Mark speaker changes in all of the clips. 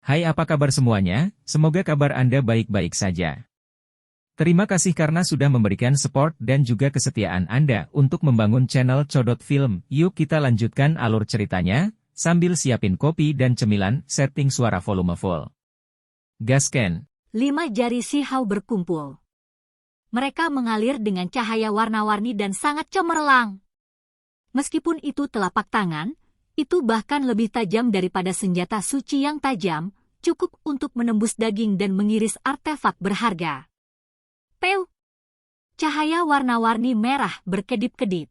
Speaker 1: Hai, apa kabar semuanya? Semoga kabar Anda baik-baik saja. Terima kasih karena sudah memberikan support dan juga kesetiaan Anda untuk membangun channel Codot Film. Yuk kita lanjutkan alur ceritanya, sambil siapin kopi dan cemilan, setting suara volume full. Gasken.
Speaker 2: 5 jari Shihao berkumpul. Mereka mengalir dengan cahaya warna-warni dan sangat cemerlang. Meskipun itu telapak tangan, itu bahkan lebih tajam daripada senjata suci yang tajam, cukup untuk menembus daging dan mengiris artefak berharga. Peu! Cahaya warna-warni merah berkedip-kedip.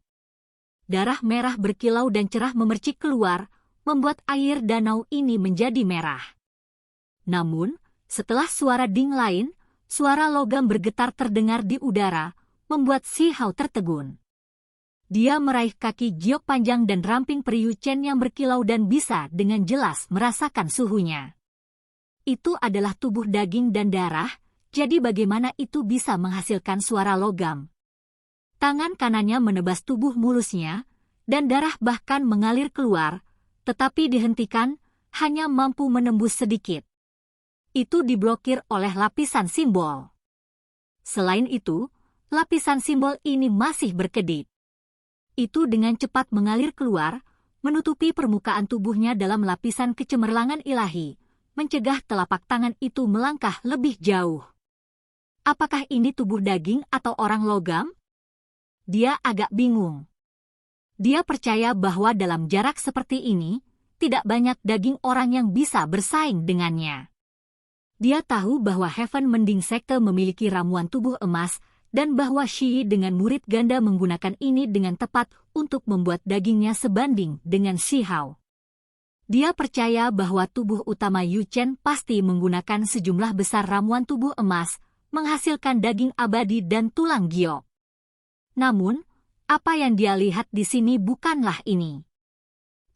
Speaker 2: Darah merah berkilau dan cerah memercik keluar, membuat air danau ini menjadi merah. Namun, setelah suara ding lain, suara logam bergetar terdengar di udara, membuat Shihao tertegun. Dia meraih kaki giok panjang dan ramping peri Yu Chen yang berkilau dan bisa dengan jelas merasakan suhunya. Itu adalah tubuh daging dan darah, jadi bagaimana itu bisa menghasilkan suara logam? Tangan kanannya menebas tubuh mulusnya, dan darah bahkan mengalir keluar, tetapi dihentikan, hanya mampu menembus sedikit. Itu diblokir oleh lapisan simbol. Selain itu, lapisan simbol ini masih berkedip. Itu dengan cepat mengalir keluar, menutupi permukaan tubuhnya dalam lapisan kecemerlangan ilahi, mencegah telapak tangan itu melangkah lebih jauh. Apakah ini tubuh daging atau orang logam? Dia agak bingung. Dia percaya bahwa dalam jarak seperti ini, tidak banyak daging orang yang bisa bersaing dengannya. Dia tahu bahwa Heaven Mending Sekte memiliki ramuan tubuh emas, dan bahwa Shi dengan murid ganda menggunakan ini dengan tepat untuk membuat dagingnya sebanding dengan Shihao. Dia percaya bahwa tubuh utama Yu Chen pasti menggunakan sejumlah besar ramuan tubuh emas, menghasilkan daging abadi dan tulang giok. Namun, apa yang dia lihat di sini bukanlah ini.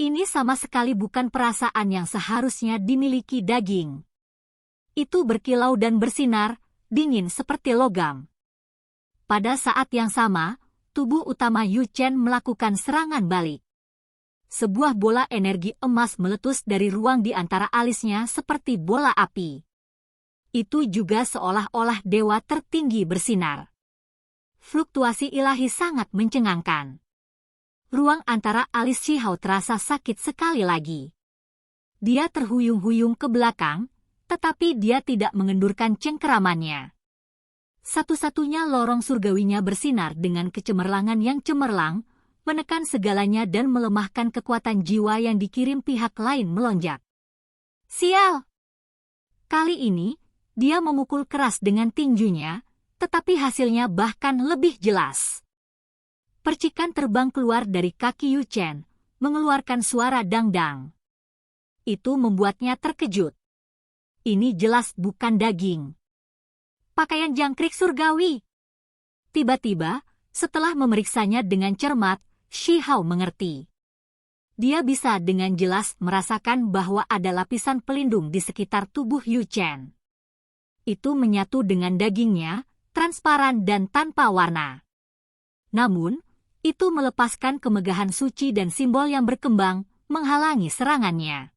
Speaker 2: Ini sama sekali bukan perasaan yang seharusnya dimiliki daging. Itu berkilau dan bersinar, dingin seperti logam. Pada saat yang sama, tubuh utama Yu Chen melakukan serangan balik. Sebuah bola energi emas meletus dari ruang di antara alisnya seperti bola api. Itu juga seolah-olah dewa tertinggi bersinar. Fluktuasi ilahi sangat mencengangkan. Ruang antara alis Shihao terasa sakit sekali lagi. Dia terhuyung-huyung ke belakang, tetapi dia tidak mengendurkan cengkeramannya. Satu-satunya lorong surgawinya bersinar dengan kecemerlangan yang cemerlang, menekan segalanya dan melemahkan kekuatan jiwa yang dikirim pihak lain melonjak. Sial! Kali ini, dia memukul keras dengan tinjunya, tetapi hasilnya bahkan lebih jelas. Percikan terbang keluar dari kaki Yu Chen, mengeluarkan suara dang-dang. Itu membuatnya terkejut. Ini jelas bukan daging. Pakaian jangkrik surgawi. Tiba-tiba, setelah memeriksanya dengan cermat, Shihao mengerti. Dia bisa dengan jelas merasakan bahwa ada lapisan pelindung di sekitar tubuh Yu Chen. Itu menyatu dengan dagingnya, transparan dan tanpa warna. Namun, itu melepaskan kemegahan suci dan simbol yang berkembang, menghalangi serangannya.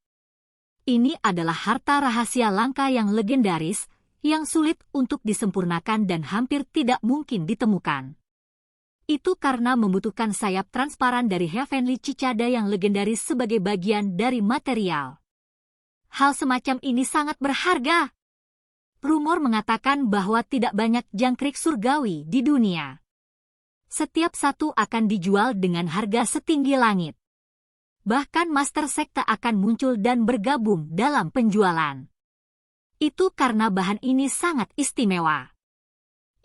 Speaker 2: Ini adalah harta rahasia langka yang legendaris, yang sulit untuk disempurnakan dan hampir tidak mungkin ditemukan. Itu karena membutuhkan sayap transparan dari Heavenly Cicada yang legendaris sebagai bagian dari material. Hal semacam ini sangat berharga. Rumor mengatakan bahwa tidak banyak jangkrik surgawi di dunia. Setiap satu akan dijual dengan harga setinggi langit. Bahkan Master Sekte akan muncul dan bergabung dalam penjualan. Itu karena bahan ini sangat istimewa.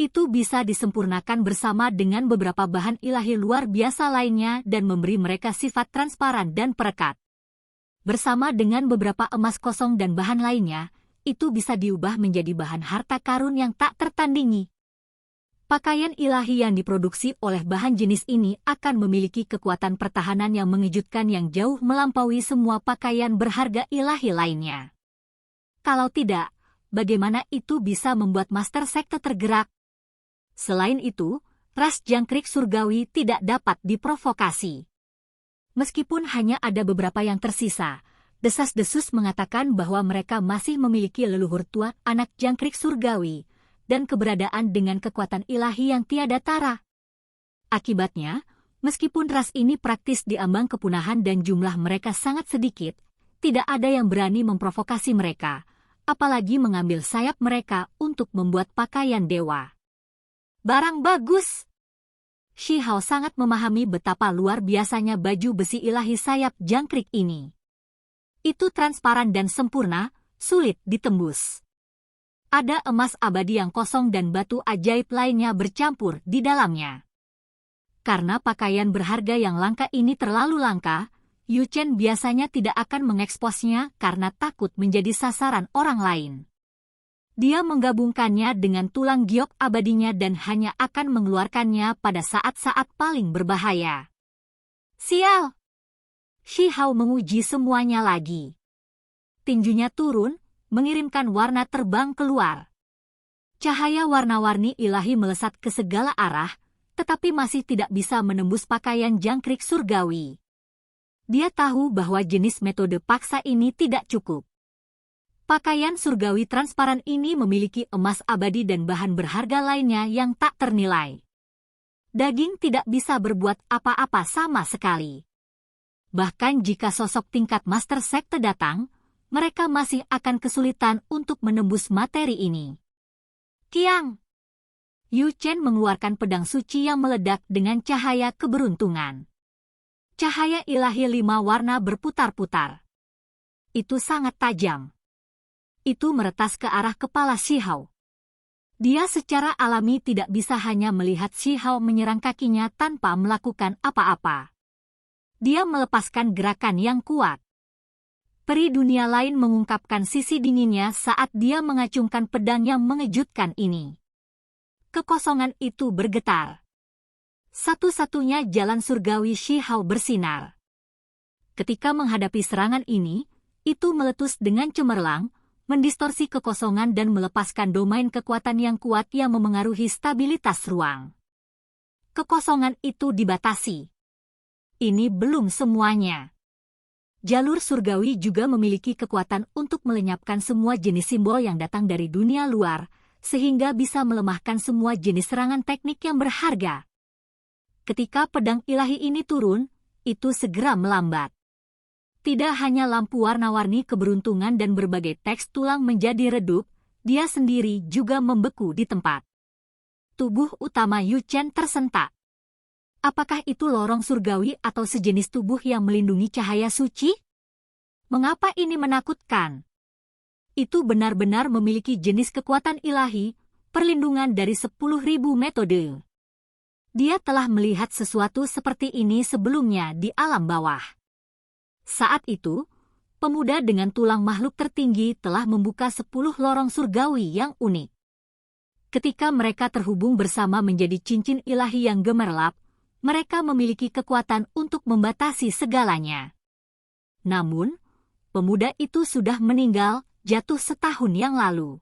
Speaker 2: Itu bisa disempurnakan bersama dengan beberapa bahan ilahi luar biasa lainnya dan memberi mereka sifat transparan dan perekat. Bersama dengan beberapa emas kosong dan bahan lainnya, itu bisa diubah menjadi bahan harta karun yang tak tertandingi. Pakaian ilahi yang diproduksi oleh bahan jenis ini akan memiliki kekuatan pertahanan yang mengejutkan yang jauh melampaui semua pakaian berharga ilahi lainnya. Kalau tidak, bagaimana itu bisa membuat Master Sekte tergerak? Selain itu, ras jangkrik surgawi tidak dapat diprovokasi. Meskipun hanya ada beberapa yang tersisa, Desas-desus mengatakan bahwa mereka masih memiliki leluhur tua anak jangkrik surgawi, dan keberadaan dengan kekuatan ilahi yang tiada tara. Akibatnya, meskipun ras ini praktis diambang kepunahan dan jumlah mereka sangat sedikit, tidak ada yang berani memprovokasi mereka, apalagi mengambil sayap mereka untuk membuat pakaian dewa. Barang bagus! Shi Hao sangat memahami betapa luar biasanya baju besi ilahi sayap jangkrik ini. Itu transparan dan sempurna, sulit ditembus. Ada emas abadi yang kosong dan batu ajaib lainnya bercampur di dalamnya. Karena pakaian berharga yang langka ini terlalu langka, Yu Chen biasanya tidak akan mengeksposnya karena takut menjadi sasaran orang lain. Dia menggabungkannya dengan tulang giok abadinya dan hanya akan mengeluarkannya pada saat-saat paling berbahaya. Sial! Shi Hao menguji semuanya lagi. Tinjunya turun, mengirimkan warna terbang keluar. Cahaya warna-warni ilahi melesat ke segala arah, tetapi masih tidak bisa menembus pakaian jangkrik surgawi. Dia tahu bahwa jenis metode paksa ini tidak cukup. Pakaian surgawi transparan ini memiliki emas abadi dan bahan berharga lainnya yang tak ternilai. Daging tidak bisa berbuat apa-apa sama sekali. Bahkan jika sosok tingkat Master Sekte datang, mereka masih akan kesulitan untuk menembus materi ini. Kiang! Yu Chen mengeluarkan pedang suci yang meledak dengan cahaya keberuntungan. Cahaya ilahi 5 warna berputar-putar. Itu sangat tajam. Itu meretas ke arah kepala Shi Hao. Dia secara alami tidak bisa hanya melihat Shi Hao menyerang kakinya tanpa melakukan apa-apa. Dia melepaskan gerakan yang kuat. Peri dunia lain mengungkapkan sisi dinginnya saat dia mengacungkan pedang yang mengejutkan ini. Kekosongan itu bergetar. Satu-satunya jalan surgawi Shi Hao bersinar. Ketika menghadapi serangan ini, itu meletus dengan cemerlang, mendistorsi kekosongan dan melepaskan domain kekuatan yang kuat yang memengaruhi stabilitas ruang. Kekosongan itu dibatasi. Ini belum semuanya. Jalur surgawi juga memiliki kekuatan untuk melenyapkan semua jenis simbol yang datang dari dunia luar, sehingga bisa melemahkan semua jenis serangan teknik yang berharga. Ketika pedang ilahi ini turun, itu segera melambat. Tidak hanya lampu warna-warni keberuntungan dan berbagai teks tulang menjadi redup, dia sendiri juga membeku di tempat. Tubuh utama Yu Chen tersentak. Apakah itu lorong surgawi atau sejenis tubuh yang melindungi cahaya suci? Mengapa ini menakutkan? Itu benar-benar memiliki jenis kekuatan ilahi, perlindungan dari 10.000 metode. Dia telah melihat sesuatu seperti ini sebelumnya di alam bawah. Saat itu, pemuda dengan tulang makhluk tertinggi telah membuka 10 lorong surgawi yang unik. Ketika mereka terhubung bersama menjadi cincin ilahi yang gemerlap, mereka memiliki kekuatan untuk membatasi segalanya. Namun, pemuda itu sudah meninggal, jatuh setahun yang lalu.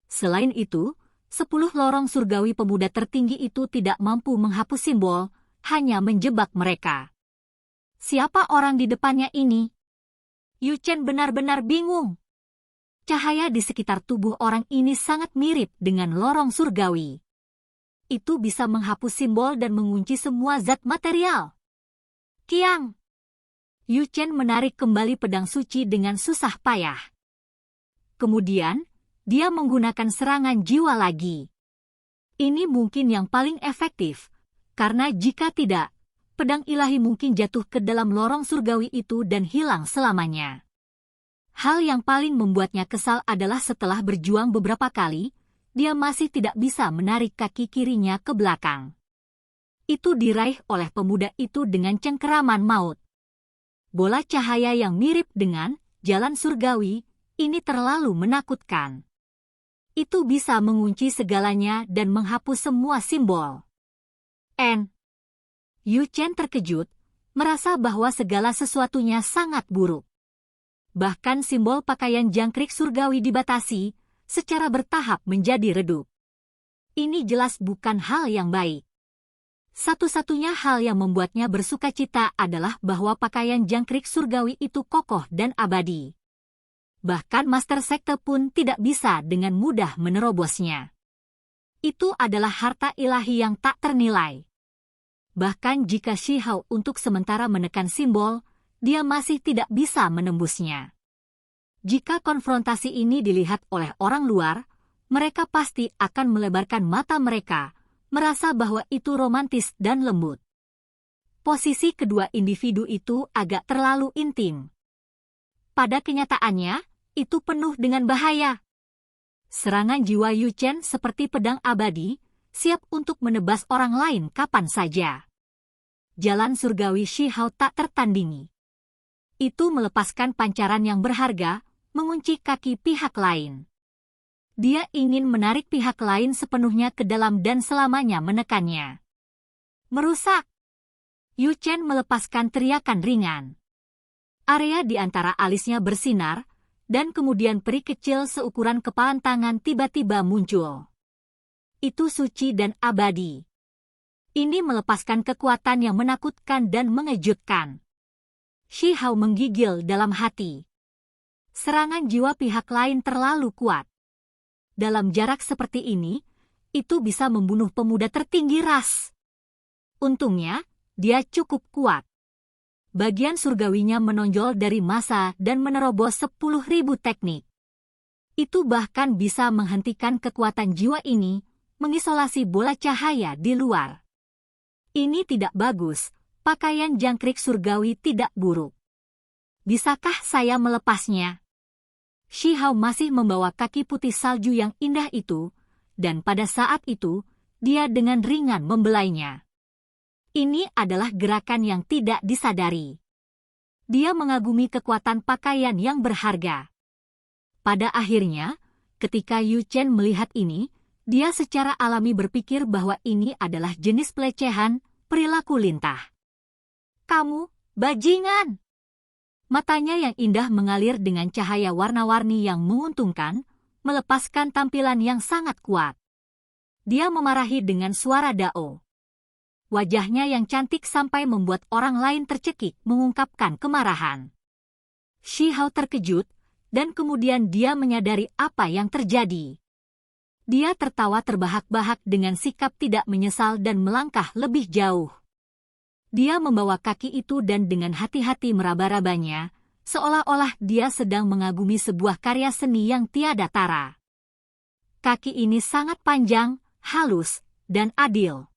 Speaker 2: Selain itu, 10 lorong surgawi pemuda tertinggi itu tidak mampu menghapus simbol, hanya menjebak mereka. Siapa orang di depannya ini? Yu Chen benar-benar bingung. Cahaya di sekitar tubuh orang ini sangat mirip dengan lorong surgawi. Itu bisa menghapus simbol dan mengunci semua zat material. Kiang! Yu Chen menarik kembali pedang suci dengan susah payah. Kemudian, dia menggunakan serangan jiwa lagi. Ini mungkin yang paling efektif, karena jika tidak, pedang ilahi mungkin jatuh ke dalam lorong surgawi itu dan hilang selamanya. Hal yang paling membuatnya kesal adalah setelah berjuang beberapa kali, dia masih tidak bisa menarik kaki kirinya ke belakang. Itu diraih oleh pemuda itu dengan cengkeraman maut. Bola cahaya yang mirip dengan jalan surgawi, ini terlalu menakutkan. Itu bisa mengunci segalanya dan menghapus semua simbol. Yu Chen terkejut, merasa bahwa segala sesuatunya sangat buruk. Bahkan simbol pakaian jangkrik surgawi dibatasi, secara bertahap menjadi redup. Ini jelas bukan hal yang baik. Satu-satunya hal yang membuatnya bersukacita adalah bahwa pakaian jangkrik surgawi itu kokoh dan abadi. Bahkan Master Sekte pun tidak bisa dengan mudah menerobosnya. Itu adalah harta ilahi yang tak ternilai. Bahkan jika Shihao untuk sementara menekan simbol, dia masih tidak bisa menembusnya. Jika konfrontasi ini dilihat oleh orang luar, mereka pasti akan melebarkan mata mereka, merasa bahwa itu romantis dan lembut. Posisi kedua individu itu agak terlalu intim. Pada kenyataannya, itu penuh dengan bahaya. Serangan jiwa Yu Chen seperti pedang abadi, siap untuk menebas orang lain kapan saja. Jalan surgawi Shihao tak tertandingi. Itu melepaskan pancaran yang berharga, mengunci kaki pihak lain. Dia ingin menarik pihak lain sepenuhnya ke dalam dan selamanya menekannya. Merusak! Yu Chen melepaskan teriakan ringan. Area di antara alisnya bersinar, dan kemudian peri kecil seukuran kepalan tangan tiba-tiba muncul. Itu suci dan abadi. Ini melepaskan kekuatan yang menakutkan dan mengejutkan. Shihao menggigil dalam hati. Serangan jiwa pihak lain terlalu kuat. Dalam jarak seperti ini, itu bisa membunuh pemuda tertinggi ras. Untungnya, dia cukup kuat. Bagian surgawinya menonjol dari massa dan menerobos 10.000 teknik. Itu bahkan bisa menghentikan kekuatan jiwa ini, mengisolasi bola cahaya di luar. Ini tidak bagus, pakaian jangkrik surgawi tidak buruk. Bisakah saya melepasnya? Shihao masih membawa kaki putih salju yang indah itu, dan pada saat itu, dia dengan ringan membelainya. Ini adalah gerakan yang tidak disadari. Dia mengagumi kekuatan pakaian yang berharga. Pada akhirnya, ketika Yu Chen melihat ini, dia secara alami berpikir bahwa ini adalah jenis pelecehan, perilaku lintah. Kamu, bajingan! Matanya yang indah mengalir dengan cahaya warna-warni yang menguntungkan, melepaskan tampilan yang sangat kuat. Dia memarahi dengan suara dao. Wajahnya yang cantik sampai membuat orang lain tercekik mengungkapkan kemarahan. Shihao terkejut, dan kemudian dia menyadari apa yang terjadi. Dia tertawa terbahak-bahak dengan sikap tidak menyesal dan melangkah lebih jauh. Dia membawa kaki itu dan dengan hati-hati meraba-rabanya, seolah-olah dia sedang mengagumi sebuah karya seni yang tiada tara. Kaki ini sangat panjang, halus, dan adil.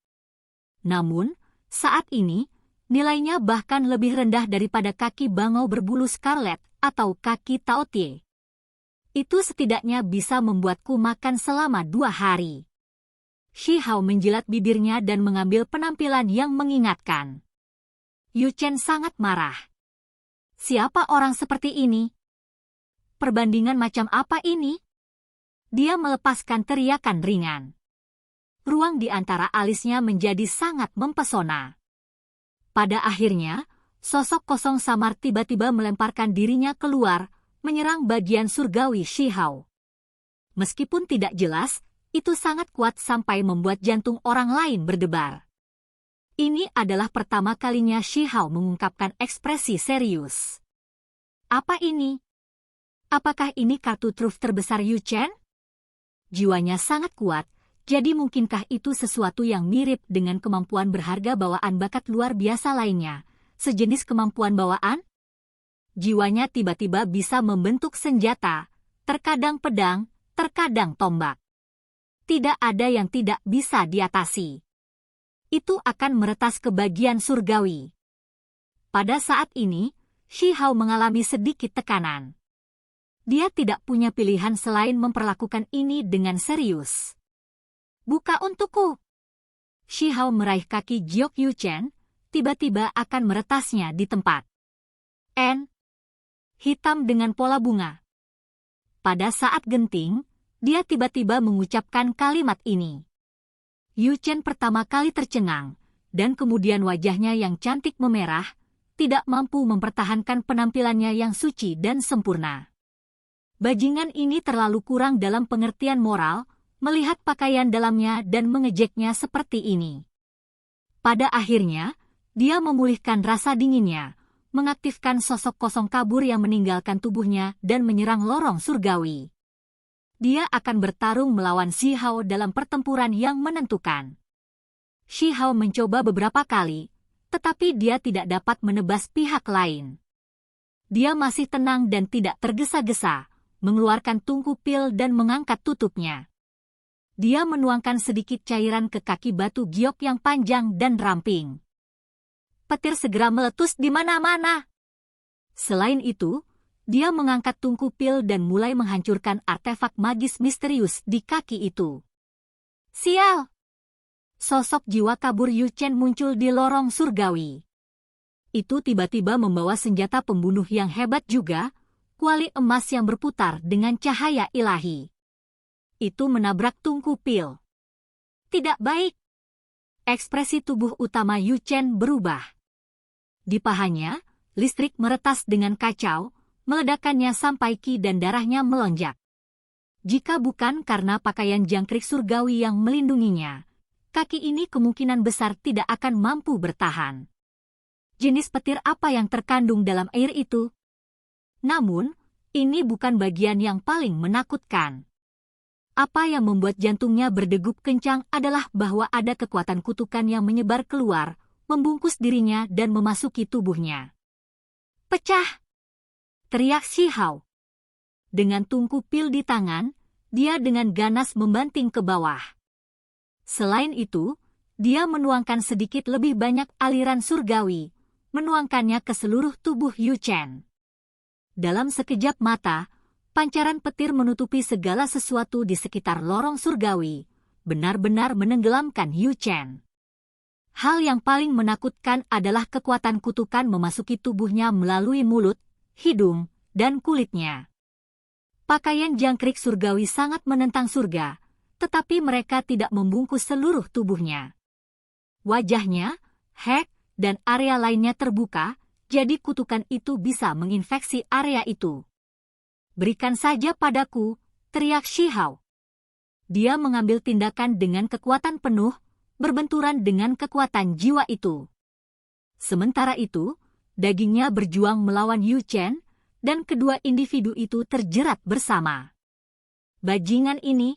Speaker 2: Namun, saat ini, nilainya bahkan lebih rendah daripada kaki bangau berbulu scarlet atau kaki taotie. Itu setidaknya bisa membuatku makan selama 2 hari. Shihao menjilat bibirnya dan mengambil penampilan yang mengingatkan. Yu Chen sangat marah. Siapa orang seperti ini? Perbandingan macam apa ini? Dia melepaskan teriakan ringan. Ruang di antara alisnya menjadi sangat mempesona. Pada akhirnya, sosok kosong samar tiba-tiba melemparkan dirinya keluar, menyerang bagian surgawi Shihao. Meskipun tidak jelas, itu sangat kuat sampai membuat jantung orang lain berdebar. Ini adalah pertama kalinya Shihao mengungkapkan ekspresi serius. Apa ini? Apakah ini kartu truf terbesar Yu Chen? Jiwanya sangat kuat. Jadi mungkinkah itu sesuatu yang mirip dengan kemampuan berharga bawaan bakat luar biasa lainnya, sejenis kemampuan bawaan? Jiwanya tiba-tiba bisa membentuk senjata, terkadang pedang, terkadang tombak. Tidak ada yang tidak bisa diatasi. Itu akan meretas ke bagian surgawi. Pada saat ini, Shihao mengalami sedikit tekanan. Dia tidak punya pilihan selain memperlakukan ini dengan serius. Buka untukku. Shihao meraih kaki Jiok Yu Chen, tiba-tiba akan meretasnya di tempat. Hitam dengan pola bunga. Pada saat genting, dia tiba-tiba mengucapkan kalimat ini. Yu Chen pertama kali tercengang, dan kemudian wajahnya yang cantik memerah, tidak mampu mempertahankan penampilannya yang suci dan sempurna. Bajingan ini terlalu kurang dalam pengertian moral, melihat pakaian dalamnya dan mengejeknya seperti ini. Pada akhirnya, dia memulihkan rasa dinginnya, mengaktifkan sosok kosong kabur yang meninggalkan tubuhnya dan menyerang lorong surgawi. Dia akan bertarung melawan Shi Hao dalam pertempuran yang menentukan. Shi Hao mencoba beberapa kali, tetapi dia tidak dapat menebas pihak lain. Dia masih tenang dan tidak tergesa-gesa, mengeluarkan tungku pil dan mengangkat tutupnya. Dia menuangkan sedikit cairan ke kaki batu giok yang panjang dan ramping. Petir segera meletus di mana-mana. Selain itu, dia mengangkat tungku pil dan mulai menghancurkan artefak magis misterius di kaki itu. Sial! Sosok jiwa kabur Yu Chen muncul di lorong surgawi. Itu tiba-tiba membawa senjata pembunuh yang hebat juga, kuali emas yang berputar dengan cahaya ilahi. Itu menabrak tungku pil. Tidak baik. Ekspresi tubuh utama Yu Chen berubah. Di pahanya, listrik meretas dengan kacau, meledakannya sampai ki dan darahnya melonjak. Jika bukan karena pakaian jangkrik surgawi yang melindunginya, kaki ini kemungkinan besar tidak akan mampu bertahan. Jenis petir apa yang terkandung dalam air itu? Namun, ini bukan bagian yang paling menakutkan. Apa yang membuat jantungnya berdegup kencang adalah bahwa ada kekuatan kutukan yang menyebar keluar, membungkus dirinya dan memasuki tubuhnya. Pecah! Teriak Shi Hao. Dengan tungku pil di tangan, dia dengan ganas membanting ke bawah. Selain itu, dia menuangkan sedikit lebih banyak aliran surgawi, menuangkannya ke seluruh tubuh Yu Chen. Dalam sekejap mata, pancaran petir menutupi segala sesuatu di sekitar lorong surgawi, benar-benar menenggelamkan Yu Chen. Hal yang paling menakutkan adalah kekuatan kutukan memasuki tubuhnya melalui mulut, hidung, dan kulitnya. Pakaian jangkrik surgawi sangat menentang surga, tetapi mereka tidak membungkus seluruh tubuhnya. Wajahnya, hek, dan area lainnya terbuka, jadi kutukan itu bisa menginfeksi area itu. Berikan saja padaku, teriak Shi Hao. Dia mengambil tindakan dengan kekuatan penuh, berbenturan dengan kekuatan jiwa itu. Sementara itu, dagingnya berjuang melawan Yu Chen, dan kedua individu itu terjerat bersama. Bajingan ini,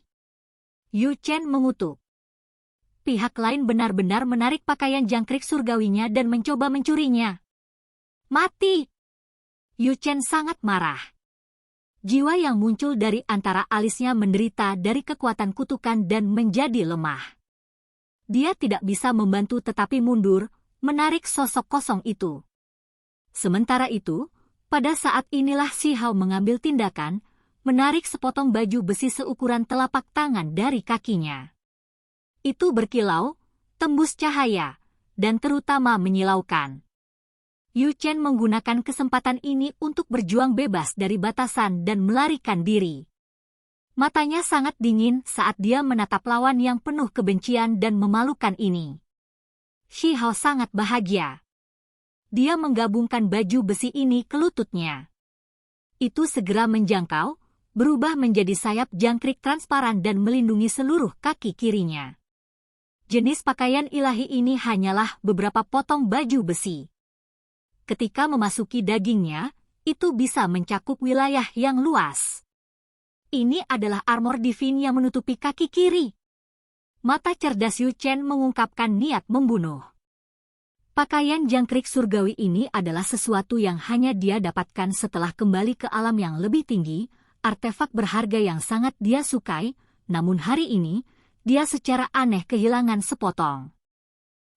Speaker 2: Yu Chen mengutuk. Pihak lain benar-benar menarik pakaian jangkrik surgawinya dan mencoba mencurinya. Mati! Yu Chen sangat marah. Jiwa yang muncul dari antara alisnya menderita dari kekuatan kutukan dan menjadi lemah. Dia tidak bisa membantu tetapi mundur, menarik sosok kosong itu. Sementara itu, pada saat inilah Shi Hao mengambil tindakan, menarik sepotong baju besi seukuran telapak tangan dari kakinya. Itu berkilau, tembus cahaya, dan terutama menyilaukan. Yu Chen menggunakan kesempatan ini untuk berjuang bebas dari batasan dan melarikan diri. Matanya sangat dingin saat dia menatap lawan yang penuh kebencian dan memalukan ini. Shi Hao sangat bahagia. Dia menggabungkan baju besi ini ke lututnya. Itu segera menjangkau, berubah menjadi sayap jangkrik transparan dan melindungi seluruh kaki kirinya. Jenis pakaian ilahi ini hanyalah beberapa potong baju besi. Ketika memasuki dagingnya, itu bisa mencakup wilayah yang luas. Ini adalah armor divine yang menutupi kaki kiri. Mata cerdas Yu Chen mengungkapkan niat membunuh. Pakaian jangkrik surgawi ini adalah sesuatu yang hanya dia dapatkan setelah kembali ke alam yang lebih tinggi, artefak berharga yang sangat dia sukai, namun hari ini, dia secara aneh kehilangan sepotong.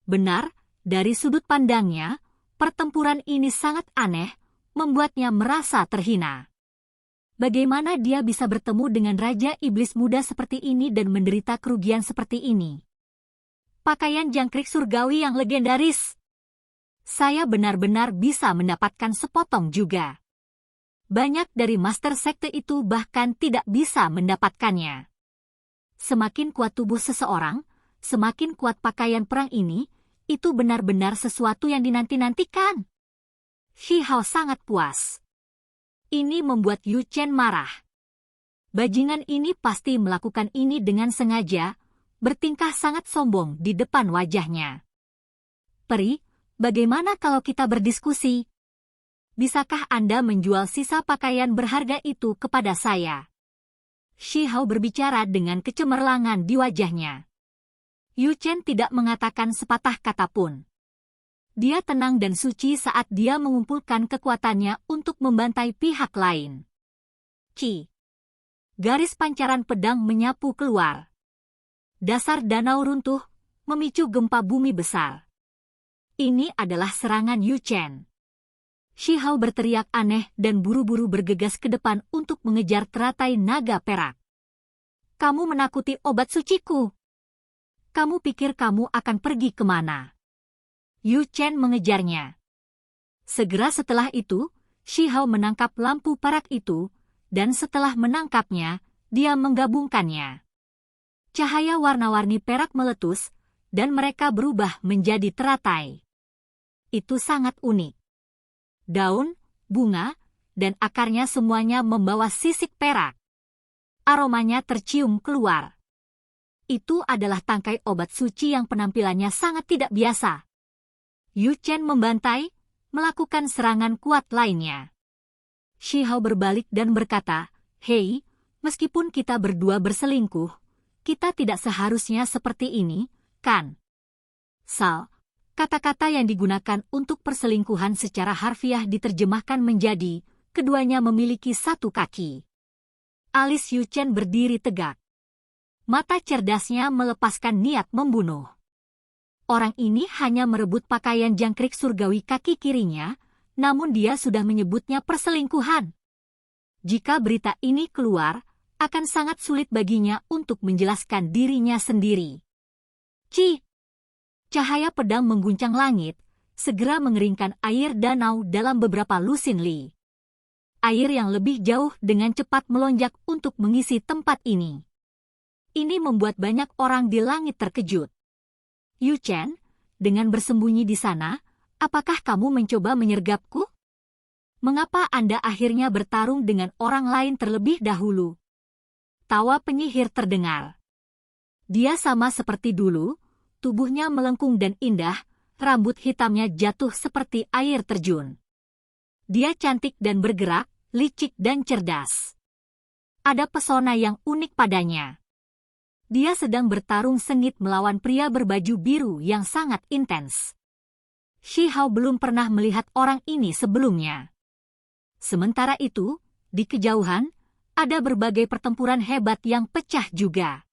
Speaker 2: Benar, dari sudut pandangnya, pertempuran ini sangat aneh, membuatnya merasa terhina. Bagaimana dia bisa bertemu dengan Raja Iblis Muda seperti ini dan menderita kerugian seperti ini? Pakaian jangkrik surgawi yang legendaris. Saya benar-benar bisa mendapatkan sepotong juga. Banyak dari master sekte itu bahkan tidak bisa mendapatkannya. Semakin kuat tubuh seseorang, semakin kuat pakaian perang ini, itu benar-benar sesuatu yang dinanti-nantikan. Shi Hao sangat puas. Ini membuat Yu Chen marah. Bajingan ini pasti melakukan ini dengan sengaja, bertingkah sangat sombong di depan wajahnya. Peri, bagaimana kalau kita berdiskusi? Bisakah Anda menjual sisa pakaian berharga itu kepada saya? Shi Hao berbicara dengan kecemerlangan di wajahnya. Yu Chen tidak mengatakan sepatah kata pun. Dia tenang dan suci saat dia mengumpulkan kekuatannya untuk membantai pihak lain. Ki. Garis pancaran pedang menyapu keluar. Dasar danau runtuh, memicu gempa bumi besar. Ini adalah serangan Yu Chen. Shi Hao berteriak aneh dan buru-buru bergegas ke depan untuk mengejar teratai naga perak. Kamu menakuti obat suciku. Kamu pikir kamu akan pergi kemana? Yu Chen mengejarnya. Segera setelah itu, Shi Hao menangkap lampu perak itu, dan setelah menangkapnya, dia menggabungkannya. Cahaya warna-warni perak meletus, dan mereka berubah menjadi teratai. Itu sangat unik. Daun, bunga, dan akarnya semuanya membawa sisik perak. Aromanya tercium keluar. Itu adalah tangkai obat suci yang penampilannya sangat tidak biasa. Yu Chen membantai, melakukan serangan kuat lainnya. Shi Hao berbalik dan berkata, "Hei, meskipun kita berdua berselingkuh, kita tidak seharusnya seperti ini, kan?" Sal. Kata-kata yang digunakan untuk perselingkuhan secara harfiah diterjemahkan menjadi, keduanya memiliki satu kaki. Alis Yu Chen berdiri tegak. Mata cerdasnya melepaskan niat membunuh. Orang ini hanya merebut pakaian jangkrik surgawi kaki kirinya, namun dia sudah menyebutnya perselingkuhan. Jika berita ini keluar, akan sangat sulit baginya untuk menjelaskan dirinya sendiri. Ci! Cahaya pedang mengguncang langit, segera mengeringkan air danau dalam beberapa lusin li. Air yang lebih jauh dengan cepat melonjak untuk mengisi tempat ini. Ini membuat banyak orang di langit terkejut. Yu Chen, dengan bersembunyi di sana, apakah kamu mencoba menyergapku? Mengapa Anda akhirnya bertarung dengan orang lain terlebih dahulu? Tawa penyihir terdengar. Dia sama seperti dulu, tubuhnya melengkung dan indah, rambut hitamnya jatuh seperti air terjun. Dia cantik dan bergerak, licik dan cerdas. Ada pesona yang unik padanya. Dia sedang bertarung sengit melawan pria berbaju biru yang sangat intens. Shi Hao belum pernah melihat orang ini sebelumnya. Sementara itu, di kejauhan, ada berbagai pertempuran hebat yang pecah juga.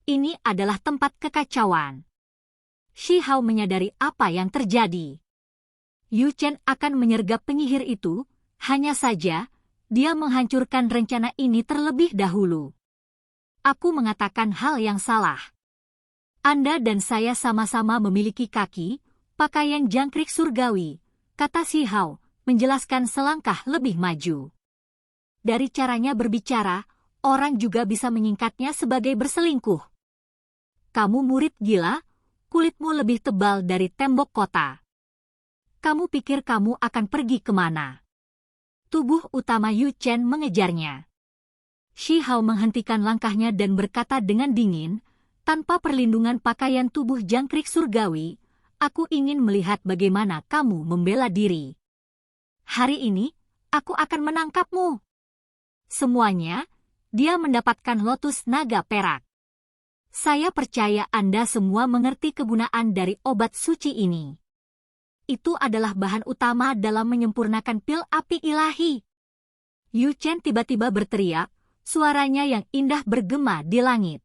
Speaker 2: Ini adalah tempat kekacauan. Shi Hao menyadari apa yang terjadi. Yu Chen akan menyergap penyihir itu, hanya saja, dia menghancurkan rencana ini terlebih dahulu. Aku mengatakan hal yang salah. Anda dan saya sama-sama memiliki kaki, pakaian jangkrik surgawi, kata Shi Hao, menjelaskan selangkah lebih maju. Dari caranya berbicara, orang juga bisa menyingkatnya sebagai berselingkuh. Kamu murid gila, kulitmu lebih tebal dari tembok kota. Kamu pikir kamu akan pergi kemana? Tubuh utama Yu Chen mengejarnya. Shi Hao menghentikan langkahnya dan berkata dengan dingin, tanpa perlindungan pakaian tubuh jangkrik surgawi, aku ingin melihat bagaimana kamu membela diri. Hari ini, aku akan menangkapmu. Semuanya, dia mendapatkan lotus naga perak. Saya percaya Anda semua mengerti kegunaan dari obat suci ini. Itu adalah bahan utama dalam menyempurnakan pil api ilahi. Yu Chen tiba-tiba berteriak, suaranya yang indah bergema di langit.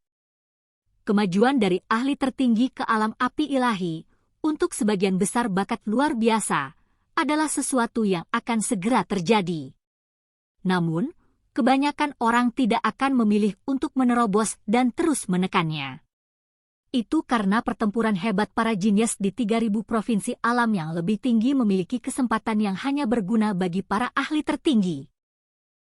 Speaker 2: Kemajuan dari ahli tertinggi ke alam api ilahi, untuk sebagian besar bakat luar biasa, adalah sesuatu yang akan segera terjadi. Namun, kebanyakan orang tidak akan memilih untuk menerobos dan terus menekannya. Itu karena pertempuran hebat para jinius di 3000 provinsi alam yang lebih tinggi memiliki kesempatan yang hanya berguna bagi para ahli tertinggi.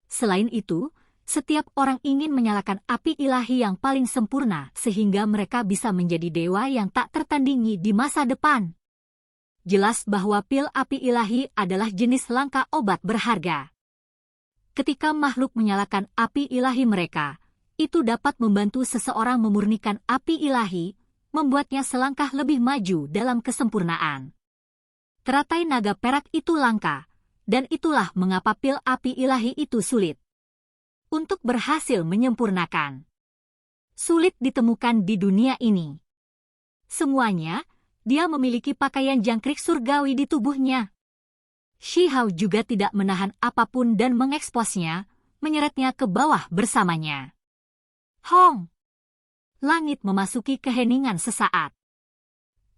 Speaker 2: Selain itu, setiap orang ingin menyalakan api ilahi yang paling sempurna sehingga mereka bisa menjadi dewa yang tak tertandingi di masa depan. Jelas bahwa pil api ilahi adalah jenis langka obat berharga. Ketika makhluk menyalakan api ilahi mereka, itu dapat membantu seseorang memurnikan api ilahi, membuatnya selangkah lebih maju dalam kesempurnaan. Teratai naga perak itu langka, dan itulah mengapa pil api ilahi itu sulit untuk berhasil menyempurnakan. Sulit ditemukan di dunia ini. Semuanya, dia memiliki pakaian jangkrik surgawi di tubuhnya. Shihao juga tidak menahan apapun dan mengeksposnya, menyeretnya ke bawah bersamanya. Hong! Langit memasuki keheningan sesaat.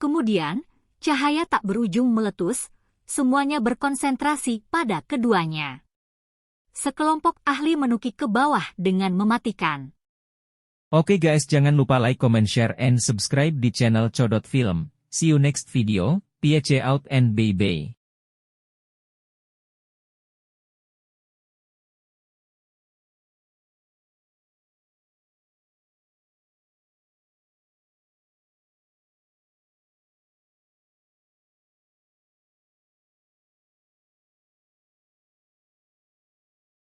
Speaker 2: Kemudian, cahaya tak berujung meletus, semuanya berkonsentrasi pada keduanya. Sekelompok ahli menukik ke bawah dengan mematikan.
Speaker 1: Oke guys, jangan lupa like, comment, share, and subscribe di channel Codot Film. See you next video, peace out and bye-bye.